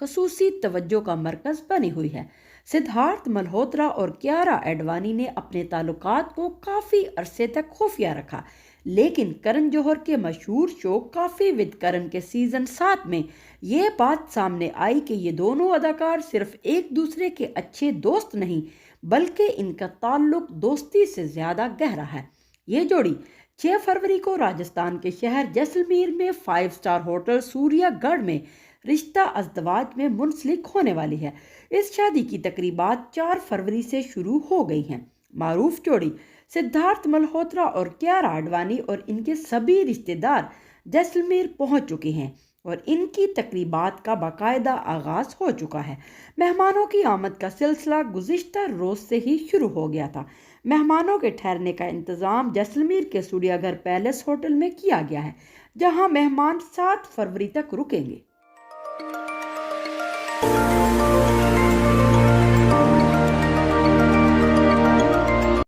خصوصی توجہ کا مرکز بنی ہوئی ہے۔ سدھارتھ ملہوترا اور کیارا ایڈوانی نے اپنے تعلقات کو کافی عرصے تک خفیہ رکھا، لیکن کرن جوہر کے مشہور شو کافی ود کرن کے سیزن 7 میں یہ بات سامنے آئی کہ یہ دونوں اداکار صرف ایک دوسرے کے اچھے دوست نہیں بلکہ ان کا تعلق دوستی سے زیادہ گہرا ہے۔ یہ جوڑی 6 فروری کو راجستھان کے شہر جیسلمیر میں 5 اسٹار ہوٹل سوریا گڑھ میں رشتہ ازدواج میں منسلک ہونے والی ہے۔ اس شادی کی تقریبات 4 فروری سے شروع ہو گئی ہیں۔ معروف جوڑی سدھارتھ ملہوترا اور کیارا اڈوانی اور ان کے سبھی رشتہ دار جیسلمیر پہنچ چکے ہیں اور ان کی تقریبات کا باقاعدہ آغاز ہو چکا ہے۔ مہمانوں کی آمد کا سلسلہ گزشتہ روز سے ہی شروع ہو گیا تھا۔ مہمانوں کے ٹھہرنے کا انتظام جیسلمیر کے سوریا گھر پیلیس ہوٹل میں کیا گیا ہے، جہاں مہمان 7 فروری تک رکیں گے۔